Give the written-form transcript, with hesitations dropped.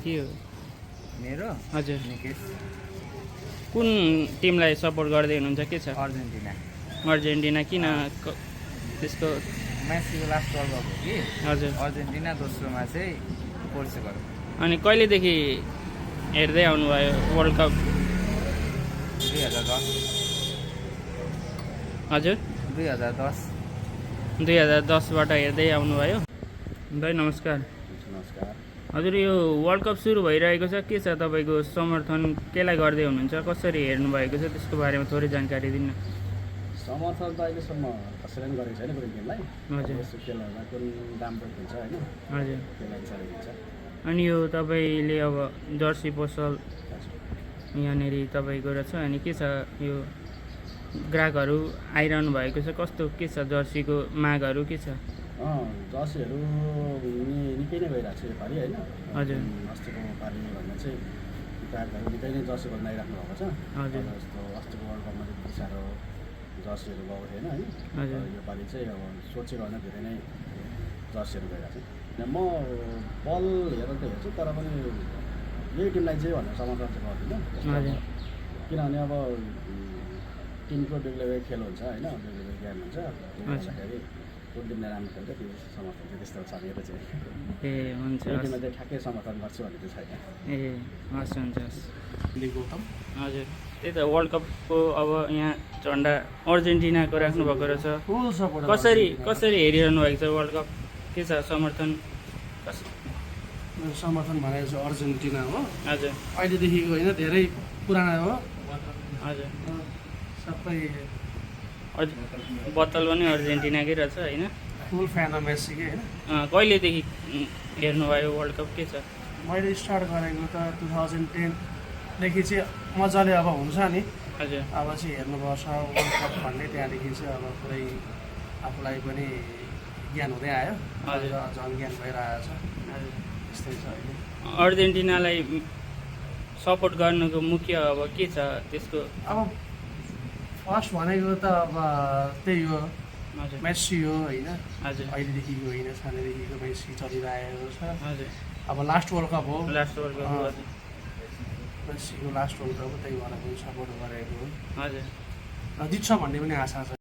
के हो मेरो हजुर निकेश कुन टिमलाई सपोर्ट गर्दै हुनुहुन्छ के छ अर्जेन्टिना अर्जेन्टिना किन त्यसको मेसीको लास्ट वर्ल्ड कप हो कि हजुर अर्जेन्टिना दोस्रोमा चाहिँ पोर्चुगल अनि कहिलेदेखि हेर्दै आउनुभयो वर्ल्ड कप 2010 हजुर 2010 2010बाट हेर्दै आउनुभयो दाइ नमस्कार नमस्कार। हजुर यो वर्ल्ड कप सुरु भइरहेको छ के छ तपाईँको समर्थन केलाई गर्दै हुनुहुन्छ कसरी हेर्नुभएको छ त्यसको बारेमा थोरै जानकारी दिनु समर्थन त अहिलेसम्म कसैले पनि गरेको छैन कुनै टिमलाई। हजुर यस्तो खेलहरूमा कुन दाम पनि हुन्छ होइन हजुर त्यसलाई विचार हुन्छ। अनि यो तपाईँले अब जर्सी पसल यहाँनिर तपाईँको रहेछ अनि के छ यो ग्राहकहरू आइरहनु भएको छ कस्तो के छ जर्सीको मागहरू के छ जर्सीहरू निकै नै भइरहेको छ योपालि होइन। हजुर अस्तिको पालि भन्दा चाहिँ ग्राहकहरू निकै नै जर्सी बल्ल आइराख्नु भएको छ। हजुर जस्तो अस्तिको वर्ल्ड कपमा चाहिँ त्यति साह्रो जर्सीहरू गएको थिएन होइन। हजुर योपालि चाहिँ अब सोचेको भन्दा धेरै नै जर्सीहरू गइरहेको छ। म बल हेरेर त हेर्छु तर पनि यही टिमलाई चाहिँ भनेर समर्थन चाहिँ गर्दिनँ। हजुर किनभने अब टिमको बेग्लै बेग्लै खेल हुन्छ होइन बेग्लै बेग्लै गेम हुन्छ भन्दाखेरि कुन टिमले राम्रो खेल्छ त्यो समर्थन चाहिँ त्यस्तो छ मेरो चाहिँ। ए हुन्छ यो टिमलाई चाहिँ ठ्याक्कै समर्थन गर्छु भन्ने चाहिँ छैन। ए हस् हुन्छ हस् गौतम हजुर त्यही त वर्ल्ड कपको अब यहाँ झन्डा अर्जेन्टिनाको राख्नुभएको रहेछ फुल सपोर्ट कसरी हेरिरहनु भएको छ वर्ल्ड कप के छ समर्थन समर्थन भनेको चाहिँ अर्जेन्टिना हो। हजुर अहिलेदेखिको होइन धेरै पुरानो हो हजुर सबै बत्तल पनि अर्जेन्टिनाकै रहेछ होइन फुल फ्यान हो मेसीकै होइन। कहिलेदेखि हेर्नुभयो वर्ल्ड कप के छ मैले स्टार्ट गरेको त 2010देखि चाहिँ मजाले अब हुन्छ नि हजुर अब चाहिँ हेर्नुपर्छ वर्ल्ड कप भन्ने त्यहाँदेखि चाहिँ अब पुरै आफूलाई पनि ज्ञान हुँदै आयो हजुर। झन् ज्ञान भइरहेको छ हजुर त्यस्तै छ अहिले। अर्जेन्टिनालाई सपोर्ट गर्नुको मुख्य अब के छ त्यसको अब फर्स्ट भनेको त अब त्यही हो हजुर मेसी हो होइन हजुर अहिलेदेखिको होइन सानैदेखिको मेसी चलिरहेको छ। हजुर अब लास्ट वर्ल्ड कप हो लास्ट वर्ल्ड कप हजुर मेसीको लास्ट वर्ल्ड कप हो त्यही भएर पनि सपोर्ट गरेको हो हजुर र जित्छ भन्ने पनि आशा छ।